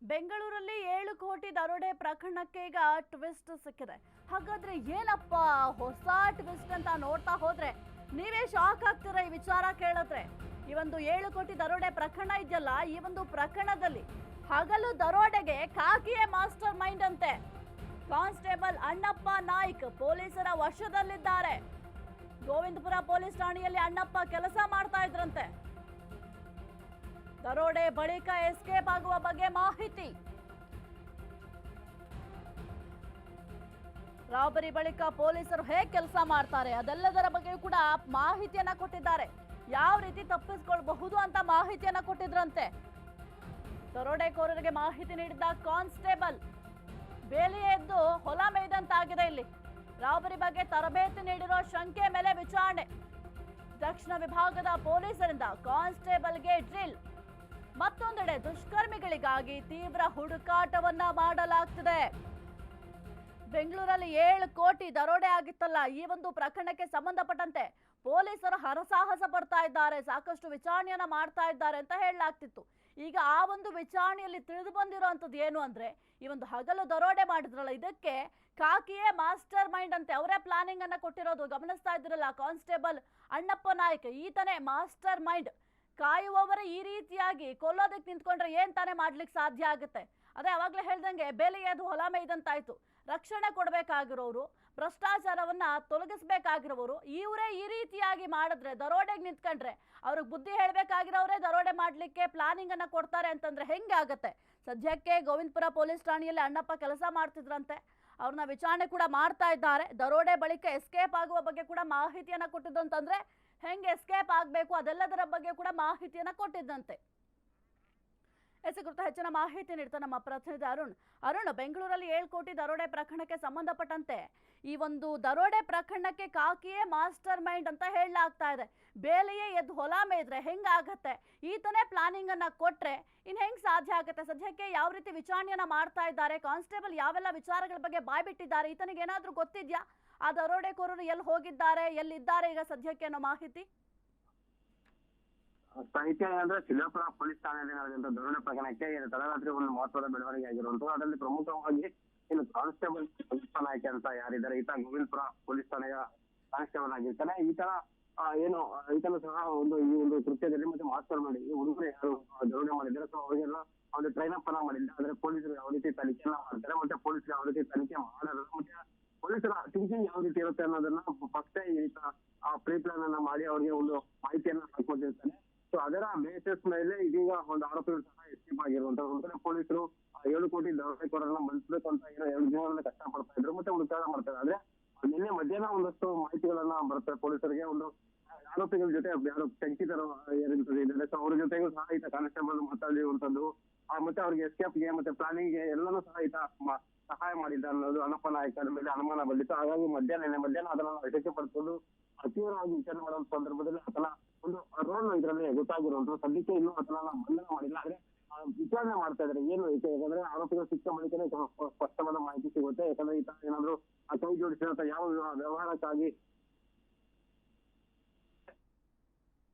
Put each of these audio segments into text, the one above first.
ಬೆಂಗಳೂರಲ್ಲಿ 7 ಕೋಟಿ ದರೋಡೆ ಪ್ರಕರಣಕ್ಕೆ ಈಗ ಟ್ವಿಸ್ಟ್ ಸಿಕ್ಕಿದೆ. ಹಾಗಾದ್ರೆ ಏನಪ್ಪ ಹೊಸ ಟ್ವಿಸ್ಟ್ ಅಂತ ನೋಡ್ತಾ ಹೋದ್ರೆ ನೀವೇ ಶಾಕ್ ಆಗ್ತೀರಾ ಈ ವಿಚಾರ ಕೇಳಿದ್ರೆ. ಈ ಒಂದು 7 ಕೋಟಿ ದರೋಡೆ ಪ್ರಕರಣ ಇದೆಯಲ್ಲ, ಈ ಒಂದು ಪ್ರಕರಣದಲ್ಲಿ ಹಗಲು ದರೋಡೆಗೆ ಕಾಕಿಯೇ ಮಾಸ್ಟರ್ ಮೈಂಡ್ ಅಂತೆ. ಕಾನ್ಸ್ಟೇಬಲ್ ಅಣ್ಣಪ್ಪ ನಾಯ್ಕ್ ಪೊಲೀಸರ ವಶದಲ್ಲಿದ್ದಾರೆ. ಗೋವಿಂದಪುರ ಪೊಲೀಸ್ ಠಾಣೆಯಲ್ಲಿ ಅಣ್ಣಪ್ಪ ಕೆಲಸ ಮಾಡ್ತಾ ಇದ್ರಂತೆ. ದರೋಡೆ ಬಳಿಕ ಎಸ್ಕೇಪ್ ಆಗುವ ಬಗ್ಗೆ ಮಾಹಿತಿ. ರಾಬರಿ ಬಳಿಕ ಪೊಲೀಸರು ಹೇಗೆ ಕೆಲಸ ಮಾಡ್ತಾರೆ ಅದೆಲ್ಲದರ ಬಗ್ಗೆ ಕೂಡ ಮಾಹಿತಿಯನ್ನ ಕೊಟ್ಟಿದ್ದಾರೆ. ಯಾವ ರೀತಿ ತಪ್ಪಿಸಿಕೊಳ್ಳಬಹುದು ಅಂತ ಮಾಹಿತಿಯನ್ನ ಕೊಟ್ಟಿದ್ರಂತೆ. ದರೋಡೆಕೋರರಿಗೆ ಮಾಹಿತಿ ನೀಡಿದ್ದ ಕಾನ್ಸ್ಟೇಬಲ್ ಬೇಲಿ ಎದ್ದು ಹೊಲ ಮೇಯ್ದಂತಾಗಿದೆ. ಇಲ್ಲಿ ರಾಬರಿ ಬಗ್ಗೆ ತರಬೇತಿ ನೀಡಿರೋ ಶಂಕೆ ಮೇಲೆ ವಿಚಾರಣೆ. ದಕ್ಷಿಣ ವಿಭಾಗದ ಪೊಲೀಸರಿಂದ ಕಾನ್ಸ್ಟೇಬಲ್ಗೆ ಡ್ರಿಲ್. ಮತ್ತೊಂದೆಡೆ ದುಷ್ಕರ್ಮಿಗಳಿಗಾಗಿ ತೀವ್ರ ಹುಡುಕಾಟವನ್ನ ಮಾಡಲಾಗ್ತಿದೆ. ಬೆಂಗಳೂರಲ್ಲಿ 7 ಕೋಟಿ ದರೋಡೆ ಆಗಿತ್ತಲ್ಲ, ಈ ಒಂದು ಪ್ರಕರಣಕ್ಕೆ ಸಂಬಂಧಪಟ್ಟಂತೆ ಪೊಲೀಸರು ಹರಸಾಹಸ ಪಡ್ತಾ ಇದ್ದಾರೆ, ಸಾಕಷ್ಟು ವಿಚಾರಣೆಯನ್ನ ಮಾಡ್ತಾ ಇದ್ದಾರೆ ಅಂತ ಹೇಳಲಾಗ್ತಿತ್ತು. ಈಗ ಆ ಒಂದು ವಿಚಾರಣೆಯಲ್ಲಿ ತಿಳಿದು ಬಂದಿರುವಂತದ್ದು ಏನು ಅಂದ್ರೆ, ಈ ಒಂದು ಹಗಲು ದರೋಡೆ ಮಾಡಿದ್ರಲ್ಲ, ಇದಕ್ಕೆ ಕಾಕಿಯೇ ಮಾಸ್ಟರ್ ಮೈಂಡ್ ಅಂತೆ. ಅವರೇ ಪ್ಲಾನಿಂಗ್ ಅನ್ನ ಕೊಟ್ಟಿರೋದು. ಗಮನಿಸ್ತಾ ಇದ್ರಲ್ಲ, ಕಾನ್ಸ್ಟೇಬಲ್ ಅಣ್ಣಪ್ಪ ನಾಯ್ಕ್ ಈತನೇ ಮಾಸ್ಟರ್ ಮೈಂಡ್. ಕಾಯುವವರೇ ಈ ರೀತಿಯಾಗಿ ಕೊಲ್ಲೋದಕ್ಕೆ ನಿಂತ್ಕೊಂಡ್ರೆ ಏನ್ ತಾನೇ ಮಾಡ್ಲಿಕ್ಕೆ ಸಾಧ್ಯ ಆಗುತ್ತೆ? ಅದೇ ಅವಾಗಲೇ ಹೇಳ್ದಂಗೆ ಬೇಲಿಗೆ ಅದು ಹೊಲ ಮೇಯ್ದಂತಾಯ್ತು. ರಕ್ಷಣೆ ಕೊಡಬೇಕಾಗಿರೋರು, ಭ್ರಷ್ಟಾಚಾರವನ್ನ ತೊಲಗಿಸ್ಬೇಕಾಗಿರೋರು ಇವರೇ ಈ ರೀತಿಯಾಗಿ ಮಾಡಿದ್ರೆ, ದರೋಡೆಗೆ ನಿಂತ್ಕೊಂಡ್ರೆ ಅವ್ರಿಗೆ ಬುದ್ಧಿ ಹೇಳ್ಬೇಕಾಗಿರೋರೇ ದರೋಡೆ ಮಾಡ್ಲಿಕ್ಕೆ ಪ್ಲಾನಿಂಗ್ ಅನ್ನ ಕೊಡ್ತಾರೆ ಅಂತಂದ್ರೆ ಹೆಂಗೆ ಆಗತ್ತೆ? ಸದ್ಯಕ್ಕೆ ಗೋವಿಂದಪುರ ಪೊಲೀಸ್ ಠಾಣೆಯಲ್ಲಿ ಅಣ್ಣಪ್ಪ ಕೆಲಸ ಮಾಡ್ತಿದ್ರಂತೆ. ಅವ್ರನ್ನ ವಿಚಾರಣೆ ಕೂಡ ಮಾಡ್ತಾ ಇದ್ದಾರೆ. ದರೋಡೆ ಬಳಿಕ ಎಸ್ಕೇಪ್ ಆಗುವ ಬಗ್ಗೆ ಕೂಡ ಮಾಹಿತಿಯನ್ನ ಕೊಟ್ಟಿದ್ದು ಅಂತಂದ್ರೆ ಹೆಂಗೆ ಎಸ್ಕೇಪ್ ಆಗಬೇಕು ಅದೆಲ್ಲದರ ಬಗ್ಗೆ ಕೂಡ ಮಾಹಿತಿಯನ್ನ ಕೊಟ್ಟಿದ್ದಂತೆ. ಕುರಿತು ಹೆಚ್ಚಿನ ಮಾಹಿತಿ ನೀಡ್ತಾ ನಮ್ಮ ಪ್ರತಿನಿಧಿ ಅರುಣ್, ಬೆಂಗಳೂರಲ್ಲಿ 7 ಕೋಟಿ ದರೋಡೆ ಪ್ರಕರಣಕ್ಕೆ ಸಂಬಂಧಪಟ್ಟಂತೆ ಈ ಒಂದು ದರೋಡೆ ಪ್ರಕರಣಕ್ಕೆ ಕಾಕಿಯೇ ಮಾಸ್ಟರ್ ಮೈಂಡ್ ಅಂತ ಹೇಳಲಾಗ್ತಾ ಇದೆ. ಬೇಲಿಯೇ ಎದ್ದು ಹೊಲ ಮೇಯ್ದ್ರೆ ಹೆಂಗಾಗತ್ತೆ? ಈತನೇ ಪ್ಲಾನಿಂಗ್ ಅನ್ನ ಕೊಟ್ರೆ ಇನ್ ಹೆಂಗ್ ಸಾಧ್ಯ ಆಗತ್ತೆ? ಸದ್ಯಕ್ಕೆ ಯಾವ ರೀತಿ ವಿಚಾರಣೆಯನ್ನ ಮಾಡ್ತಾ ಇದ್ದಾರೆ? ಕಾನ್ಸ್ಟೇಬಲ್ ಯಾವೆಲ್ಲ ವಿಚಾರಗಳ ಬಗ್ಗೆ ಬಾಯ್ಬಿಟ್ಟಿದ್ದಾರೆ? ಈತನಿಗೆ ಏನಾದ್ರೂ ಗೊತ್ತಿದ್ಯಾ ಆ ದರೋಡೆಕೋರರು ಎಲ್ಲಿ ಹೋಗಿದ್ದಾರೆ, ಎಲ್ಲಿದ್ದಾರೆ ಈಗ ಸದ್ಯಕ್ಕೆ ಅನ್ನೋ ಮಾಹಿತಿ? ಸಾಹಿತ್ಯ ಅಂದ್ರೆ ಸಿದ್ದಾಪುರ ಪೊಲೀಸ್ ಠಾಣೆಯಲ್ಲಿ ನಡೆದಂತ ದರೋಡೆ ಪ್ರಕರಣಕ್ಕೆ ತಡರಾತ್ರಿ ಒಂದು ಮಹತ್ವದ ಬೆಳವಣಿಗೆ ಆಗಿರುವಂತದ್ದು. ಅದರಲ್ಲಿ ಪ್ರಮುಖವಾಗಿ ಇನ್ನು ಕಾನ್ಸ್ಟೇಬಲ್ ಅಣ್ಣಪ್ಪ ನಾಯ್ಕ್ ಅಂತ ಯಾರಿದ್ದಾರೆ, ಈತ ಗೋವಿಂದಪುರ ಪೊಲೀಸ್ ಠಾಣೆಯ ಕಾನ್ಸ್ಟೇಬಲ್ ಆಗಿರ್ತಾನೆ. ಈತನ ಏನು ಈತನು ಸಹ ಈ ಒಂದು ಕೃತ್ಯದಲ್ಲಿ ಮತ್ತೆ ಮಾಸ್ಟರ್ ಮಾಡಿ ಹುಡುಗರು ಯಾರು ದರೋಡೆ ಮಾಡಿದ್ದಾರೆ, ಸೊ ಅವರಿಗೆಲ್ಲ ಒಂದು ಟ್ರೈನ್ ಅಪ್ ಅನ್ನ ಮಾಡಿಲ್ಲ. ಆದ್ರೆ ಪೊಲೀಸರು ಯಾವ ರೀತಿ ತನಿಖೆಯನ್ನ ಮಾಡ್ತಾರೆ, ಮತ್ತೆ ಪೊಲೀಸರು ಯಾವ ರೀತಿ ತನಿಖೆ ಮಾಡಲ್ಲ, ಮತ್ತೆ ಪೊಲೀಸರ ಥಿಂಕಿಂಗ್ ಯಾವ ರೀತಿ ಇರುತ್ತೆ ಅನ್ನೋದನ್ನ ಫಸ್ಟ್ ಈತ ಆ ಪ್ರೀ ಪ್ಲಾನ್ ಅನ್ನ ಮಾಡಿ ಅವರಿಗೆ ಒಂದು ಮಾಹಿತಿಯನ್ನ ಹಾಕೊಟ್ಟಿರ್ತಾನೆ. ಸೊ ಅದರ ಬೇಸಿಸ್ ಮೇಲೆ ಇದೀಗ ಒಂದು ಆರೋಪಿಗಳು ಸಹ ಎಸ್ಕೇಪ್ ಆಗಿರುವಂತದ್ದು. ಒಂದ್ ಕಡೆ ಪೊಲೀಸರು 7 ಕೋಟಿ ದರೋಡೆಕೋರರನ್ನ ಬಂಧಿಸಬೇಕು ಅಂತ ಏನೋ 2 ದಿನಗಳಿಂದ ಕಷ್ಟ ಪಡ್ತಾ ಇದ್ರು, ಮತ್ತೆ ಹುಡುಕಾಟ ಮಾಡ್ತಾರೆ. ಆದ್ರೆ ನಿನ್ನೆ ಮಧ್ಯಾಹ್ನ ಒಂದಷ್ಟು ಮಾಹಿತಿಗಳನ್ನ ಬರುತ್ತೆ ಪೊಲೀಸರಿಗೆ. ಒಂದು ಆರೋಪಿಗಳ ಜೊತೆ ಯಾರು ಶಂಕಿತರು ಏನಿದ್ದಾರೆ, ಸೊ ಅವ್ರ ಜೊತೆಗೂ ಸಹ ಈತ ಕಾನ್ಸ್ಟೇಬಲ್ ಮಾತಾಡಿರುವಂತದ್ದು, ಮತ್ತೆ ಅವ್ರಿಗೆ ಎಸ್ಕೇಪ್ಗೆ ಮತ್ತೆ ಪ್ಲಾನಿಂಗ್ಗೆ ಎಲ್ಲಾನು ಸಹ ಈತ ಸಹಾಯ ಮಾಡಿದ್ದ ಅನ್ನೋದು ಅಣ್ಣಪ್ಪ ನಾಯ್ಕರ ಮೇಲೆ ಅನುಮಾನ ಬಂದಿತ್ತು. ಹಾಗಾಗಿ ಮಧ್ಯಾಹ್ನ ಅದನ್ನ ವಶಕ್ಕೆ ಪಡೆದುಕೊಂಡು ತೀವ್ರವಾಗಿ ವಿಚಾರಣೆ ಮಾಡುವ ಸಂದರ್ಭದಲ್ಲಿ ಆತನ ಒಂದು ರೋಲ್ ಇದರಲ್ಲಿ ಗೊತ್ತಾಗಿರುವಂತದ್ದು. ಸದ್ಯಕ್ಕೆ ಇನ್ನೂ ಆತನನ್ನ ಬಂಧನ ಮಾಡಿಲ್ಲ, ಆದ್ರೆ ವಿಚಾರಣೆ ಮಾಡ್ತಾ ಇದ್ದಾರೆ. ಏನು ಯಾಕಂದ್ರೆ ಆರೋಪಿಗಳು ಸಿಕ್ಕ ಬಳಿಕನೇ ಸ್ಪಷ್ಟವಾದ ಮಾಹಿತಿ ಸಿಗುತ್ತೆ. ಯಾಕಂದ್ರೆ ಈತ ಏನಾದ್ರು ಕೈ ಜೋಡಿಸಿದಂತ ಯಾವ ವ್ಯವಹಾರಕ್ಕಾಗಿ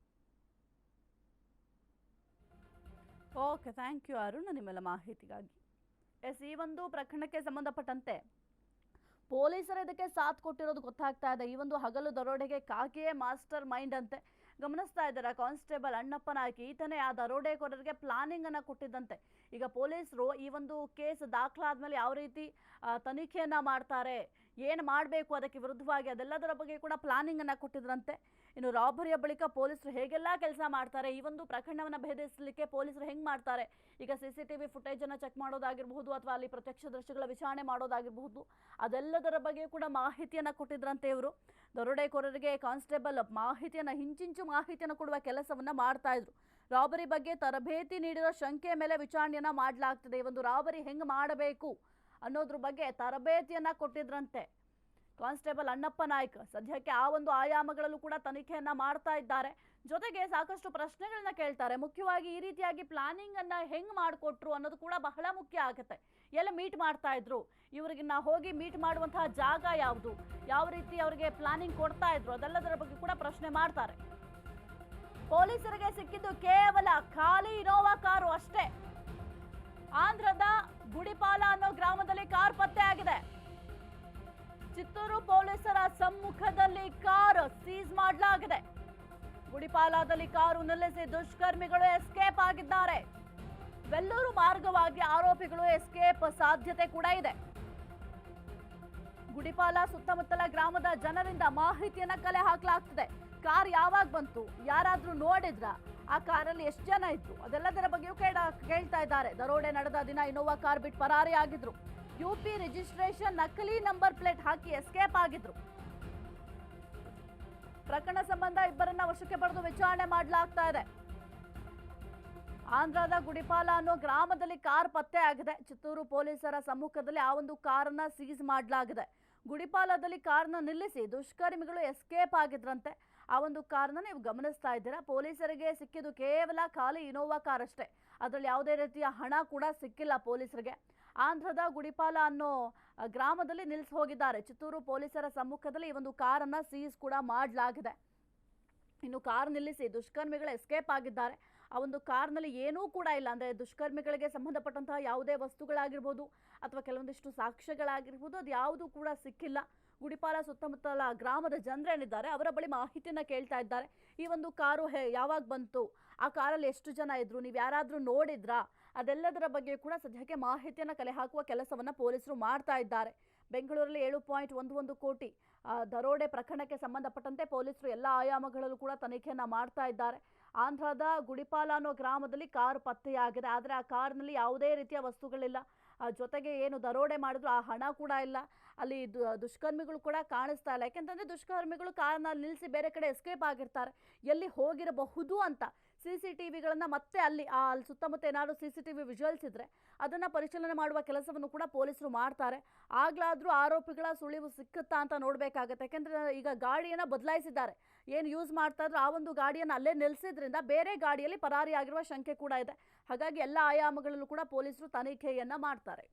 ಓಕೆ, ಥ್ಯಾಂಕ್ ಯು ಅರುಣ್ ನಿಮ್ಮೆಲ್ಲ ಮಾಹಿತಿಗಾಗಿ. ಈ ಒಂದು ಪ್ರಕರಣಕ್ಕೆ ಸಂಬಂಧಪಟ್ಟಂತೆ ಪೊಲೀಸರು ಇದಕ್ಕೆ ಸಾಥ್ ಕೊಟ್ಟಿರೋದು ಗೊತ್ತಾಗ್ತಾ ಇದೆ. ಈ ಒಂದು ಹಗಲು ದರೋಡೆಗೆ ಕಾಕಿಯೇ ಮಾಸ್ಟರ್ ಮೈಂಡ್ ಅಂತೆ. ಗಮನಿಸ್ತಾ ಇದ್ದಾರೆ, ಕಾನ್ಸ್ಟೇಬಲ್ ಅಣ್ಣಪ್ಪ ನಾಯ್ಕ್ ಈತನೇ ಆ ದರೋಡೆಕೋರರಿಗೆ ಪ್ಲಾನಿಂಗ್ ಅನ್ನ ಕೊಟ್ಟಿದ್ದಂತೆ. ಈಗ ಪೊಲೀಸರು ಈ ಒಂದು ಕೇಸ್ ದಾಖಲಾದ್ಮೇಲೆ ಯಾವ ರೀತಿ ತನಿಖೆಯನ್ನ ಮಾಡ್ತಾರೆ, ಏನು ಮಾಡಬೇಕು ಅದಕ್ಕೆ ವಿರುದ್ಧವಾಗಿ ಅದೆಲ್ಲದರ ಬಗ್ಗೆ ಕೂಡ ಪ್ಲಾನಿಂಗ್ ಅನ್ನ ಕೊಟ್ಟಿದ್ರಂತೆ. ಇನ್ನು ರಾಬರಿಯ ಬಳಿಕ ಪೊಲೀಸರು ಹೇಗೆಲ್ಲ ಕೆಲಸ ಮಾಡ್ತಾರೆ, ಈ ಒಂದು ಪ್ರಕರಣವನ್ನ ಭೇದಿಸಲಿಕ್ಕೆ ಪೊಲೀಸರು ಹೆಂಗ್ ಮಾಡ್ತಾರೆ, ಈಗ CCTV ಫುಟೇಜ್ ಅನ್ನ ಚೆಕ್ ಮಾಡೋದಾಗಿರಬಹುದು ಅಥವಾ ಅಲ್ಲಿ ಪ್ರತ್ಯಕ್ಷದರ್ಶಿಗಳ ವಿಚಾರಣೆ ಮಾಡೋದಾಗಿರಬಹುದು, ಅದೆಲ್ಲದರ ಬಗ್ಗೆ ಕೂಡ ಮಾಹಿತಿಯನ್ನ ಕೊಟ್ಟಿದ್ರಂತೆ ಇವರು. ದರೋಡೆಕೋರರಿಗೆ ಕಾನ್ಸ್ಟೇಬಲ್ ಮಾಹಿತಿಯನ್ನ ಹಿಂಚಿಂಚು ಮಾಹಿತಿಯನ್ನು ಕೊಡುವ ಕೆಲಸವನ್ನ ಮಾಡ್ತಾ ಇದ್ರು. ರಾಬರಿ ಬಗ್ಗೆ ತರಬೇತಿ ನೀಡಿರೋ ಶಂಕೆಯ ಮೇಲೆ ವಿಚಾರಣೆಯನ್ನ ಮಾಡಲಾಗ್ತದೆ. ಈ ಒಂದು ರಾಬರಿ ಹೆಂಗ್ ಮಾಡಬೇಕು ಅನ್ನೋದ್ರ ಬಗ್ಗೆ ತರಬೇತಿಯನ್ನ ಕೊಟ್ಟಿದ್ರಂತೆ ಕಾನ್ಸ್ಟೇಬಲ್ ಅಣ್ಣಪ್ಪ ನಾಯ್ಕ್. ಸದ್ಯಕ್ಕೆ ಆ ಒಂದು ಆಯಾಮಗಳಲ್ಲೂ ಕೂಡ ತನಿಖೆಯನ್ನ ಮಾಡ್ತಾ ಇದ್ದಾರೆ. ಜೊತೆಗೆ ಸಾಕಷ್ಟು ಪ್ರಶ್ನೆಗಳನ್ನ ಕೇಳ್ತಾರೆ. ಮುಖ್ಯವಾಗಿ ಈ ರೀತಿಯಾಗಿ ಪ್ಲಾನಿಂಗ್ ಅನ್ನ ಹೆಂಗ್ ಮಾಡಿಕೊಟ್ರು ಅನ್ನೋದು ಕೂಡ ಬಹಳ ಮುಖ್ಯ ಆಗುತ್ತೆ. ಎಲ್ಲ ಮೀಟ್ ಮಾಡ್ತಾ ಇದ್ರು, ಇವರಿಗೆ ಹೋಗಿ ಮೀಟ್ ಮಾಡುವಂತಹ ಜಾಗ ಯಾವುದು, ಯಾವ ರೀತಿ ಅವರಿಗೆ ಪ್ಲಾನಿಂಗ್ ಕೊಡ್ತಾ ಇದ್ರು, ಅದೆಲ್ಲದರ ಬಗ್ಗೆ ಕೂಡ ಪ್ರಶ್ನೆ ಮಾಡ್ತಾರೆ. ಪೊಲೀಸರಿಗೆ ಸಿಕ್ಕಿದ್ದು ಕೇವಲ ಖಾಲಿ ಇನೋವಾ ಕಾರು ಅಷ್ಟೇ. ಆಂಧ್ರದ ಗ್ರಾಮದಲ್ಲಿ ಕಾರ್ ಪತ್ತೆ ಆಗಿದೆ. ಚಿತ್ತೂರು ಪೊಲೀಸರ ಸಮ್ಮುಖದಲ್ಲಿ ಕಾರ್ ಸೀಸ್ ಮಾಡಲಾಗಿದೆ. ಗುಡಿಪಾಲದಲ್ಲಿ ಕಾರು ನಿಲ್ಲಿಸಿ ದುಷ್ಕರ್ಮಿಗಳು ಎಸ್ಕೇಪ್ ಆಗಿದ್ದಾರೆ. ಬೆಳ್ಳೂರು ಮಾರ್ಗವಾಗಿ ಆರೋಪಿಗಳು ಎಸ್ಕೇಪ್ ಸಾಧ್ಯತೆ ಕೂಡ ಇದೆ. ಗುಡಿಪಾಲ ಸುತ್ತಮುತ್ತಲ ಗ್ರಾಮದ ಜನರಿಂದ ಮಾಹಿತಿಯನ್ನ ಕಲೆ ಹಾಕಲಾಗ್ತದೆ. ಕಾರ್ ಯಾವಾಗ ಬಂತು, ಯಾರಾದ್ರೂ ನೋಡಿದ್ರ, ಆ ಕಾರಲ್ಲಿ ಎಷ್ಟು ಜನ ಇದ್ರು, ಅದೆಲ್ಲದರ ಬಗ್ಗೆಯೂ ಕೇಳ್ತಾ ಇದ್ದಾರೆ. ದರೋಡೆ ನಡೆದ ದಿನ ಇನೋವಾ ಕಾರ್ ಬಿಟ್ಟು ಪರಾರಿ ಆಗಿದ್ರು. ಯುಪಿ ರಿಜಿಸ್ಟ್ರೇಷನ್ ನಕಲಿ ನಂಬರ್ ಪ್ಲೇಟ್ ಹಾಕಿ ಎಸ್ಕೇಪ್ ಆಗಿದ್ರು. ಪ್ರಕರಣ ಸಂಬಂಧ ಇಬ್ಬರನ್ನ ವಶಕ್ಕೆ ಪಡೆದು ವಿಚಾರಣೆ ಮಾಡಲಾಗ್ತಾ ಇದೆ. ಆಂಧ್ರದ ಗುಡಿಪಾಲ ಅನ್ನೋ ಗ್ರಾಮದಲ್ಲಿ ಕಾರ್ ಪತ್ತೆ ಆಗಿದೆ. ಚಿತ್ತೂರು ಪೊಲೀಸರ ಸಮ್ಮುಖದಲ್ಲಿ ಆ ಒಂದು ಕಾರನ್ನ ಸೀಸ್ ಮಾಡಲಾಗಿದೆ. ಗುಡಿಪಾಲದಲ್ಲಿ ಕಾರ್ನ ನಿಲ್ಲಿಸಿ ದುಷ್ಕರ್ಮಿಗಳು ಎಸ್ಕೇಪ್ ಆಗಿದ್ರಂತೆ. ಆ ಒಂದು ಕಾರ್ನ ನೀವು ಗಮನಿಸ್ತಾ ಇದ್ದೀರಾ. ಪೊಲೀಸರಿಗೆ ಸಿಕ್ಕಿದ್ದು ಕೇವಲ ಖಾಲಿ ಇನೋವಾ ಕಾರ್ ಅಷ್ಟೇ. ಅದರಲ್ಲಿ ಯಾವುದೇ ರೀತಿಯ ಹಣ ಕೂಡ ಸಿಕ್ಕಿಲ್ಲ ಪೊಲೀಸರಿಗೆ. ಆಂಧ್ರದ ಗುಡಿಪಾಲ ಅನ್ನೋ ಗ್ರಾಮದಲ್ಲಿ ನಿಲ್ಲಿಸಿ ಹೋಗಿದ್ದಾರೆ. ಚಿತ್ತೂರು ಪೊಲೀಸರ ಸಮ್ಮುಖದಲ್ಲಿ ಈ ಒಂದು ಕಾರನ್ನ ಸೀಸ್ ಕೂಡ ಮಾಡಲಾಗಿದೆ. ಇನ್ನು ಕಾರ್ ನಿಲ್ಲಿಸಿ ದುಷ್ಕರ್ಮಿಗಳು ಎಸ್ಕೇಪ್ ಆಗಿದ್ದಾರೆ. ಆ ಒಂದು ಕಾರ್ನಲ್ಲಿ ಏನೂ ಕೂಡ ಇಲ್ಲ, ಅಂದರೆ ದುಷ್ಕರ್ಮಿಗಳಿಗೆ ಸಂಬಂಧಪಟ್ಟಂತಹ ಯಾವುದೇ ವಸ್ತುಗಳಾಗಿರ್ಬೋದು ಅಥವಾ ಕೆಲವೊಂದಿಷ್ಟು ಸಾಕ್ಷ್ಯಗಳಾಗಿರ್ಬೋದು, ಅದು ಯಾವುದೂ ಕೂಡ ಸಿಕ್ಕಿಲ್ಲ. ಗುಡಿಪಾಲ ಸುತ್ತಮುತ್ತಲ ಗ್ರಾಮದ ಜನರೇನಿದ್ದಾರೆ ಅವರ ಬಳಿ ಮಾಹಿತಿಯನ್ನ ಕೇಳ್ತಾ ಇದ್ದಾರೆ. ಈ ಒಂದು ಕಾರು ಯಾವಾಗ ಬಂತು, ಆ ಕಾರಲ್ಲಿ ಎಷ್ಟು ಜನ ಇದ್ರು, ನೀವು ಯಾರಾದರೂ ನೋಡಿದ್ರಾ, ಅದೆಲ್ಲದರ ಬಗ್ಗೆ ಕೂಡ ಸದ್ಯಕ್ಕೆ ಮಾಹಿತಿಯನ್ನು ಕಲೆ ಹಾಕುವ ಕೆಲಸವನ್ನು ಪೊಲೀಸರು ಮಾಡ್ತಾ ಇದ್ದಾರೆ. ಬೆಂಗಳೂರಲ್ಲಿ 7.11 ಕೋಟಿ ದರೋಡೆ ಪ್ರಕರಣಕ್ಕೆ ಸಂಬಂಧಪಟ್ಟಂತೆ ಪೊಲೀಸರು ಎಲ್ಲ ಆಯಾಮಗಳಲ್ಲೂ ಕೂಡ ತನಿಖೆಯನ್ನು ಮಾಡ್ತಾ ಇದ್ದಾರೆ. ಆಂಧ್ರದ ಗುಡಿಪಾಲ ಅನ್ನೋ ಗ್ರಾಮದಲ್ಲಿ ಕಾರು ಪತ್ತೆಯಾಗಿದೆ. ಆದರೆ ಆ ಕಾರ್ನಲ್ಲಿ ಯಾವುದೇ ರೀತಿಯ ವಸ್ತುಗಳಿಲ್ಲ. ಜೊತೆಗೆ ಏನು ದರೋಡೆ ಮಾಡಿದ್ರು ಆ ಹಣ ಕೂಡ ಇಲ್ಲ. ಅಲ್ಲಿ ದುಷ್ಕರ್ಮಿಗಳು ಕೂಡ ಕಾಣಿಸ್ತಾ ಇಲ್ಲ. ಯಾಕೆಂತಂದ್ರೆ ದುಷ್ಕರ್ಮಿಗಳು ಕಾರ್ನ ನಿಲ್ಲಿಸಿ ಬೇರೆ ಕಡೆ ಎಸ್ಕೇಪ್ ಆಗಿರ್ತಾರೆ. ಎಲ್ಲಿ ಹೋಗಿರಬಹುದು ಅಂತ CCTVಗಳನ್ನ ಮತ್ತೆ ಅಲ್ಲಿ ಸುತ್ತಮುತ್ತ ಏನಾದರೂ CCTV ವಿಜುವಲ್ಸ್ ಇದ್ರೆ ಅದನ್ನ ಪರಿಶೀಲನೆ ಮಾಡುವ ಕೆಲಸವನ್ನು ಕೂಡ ಪೊಲೀಸರು ಮಾಡ್ತಾರೆ. ಆಗ್ಲಾದ್ರೂ ಆರೋಪಿಗಳ ಸುಳಿವು ಸಿಕ್ಕುತ್ತಾ ಅಂತ ನೋಡ್ಬೇಕಾಗತ್ತೆ. ಯಾಕೆಂದ್ರೆ ಈಗ ಗಾಡಿಯನ್ನ ಬದಲಾಯಿಸಿದ್ದಾರೆ. ಏನು ಯೂಸ್ ಮಾಡ್ತಾ ಇದ್ರು ಆ ಒಂದು ಗಾಡಿಯನ್ನು ಅಲ್ಲೇ ನಿಲ್ಲಿಸಿದ್ರಿಂದ ಬೇರೆ ಗಾಡಿಯಲ್ಲಿ ಪರಾರಿಯಾಗಿರುವ ಶಂಕೆ ಕೂಡ ಇದೆ. ಹಾಗಾಗಿ ಎಲ್ಲ ಆಯಾಮಗಳಲ್ಲೂ ಕೂಡ ಪೊಲೀಸರು ತನಿಖೆಯನ್ನ ಮಾಡ್ತಾರೆ.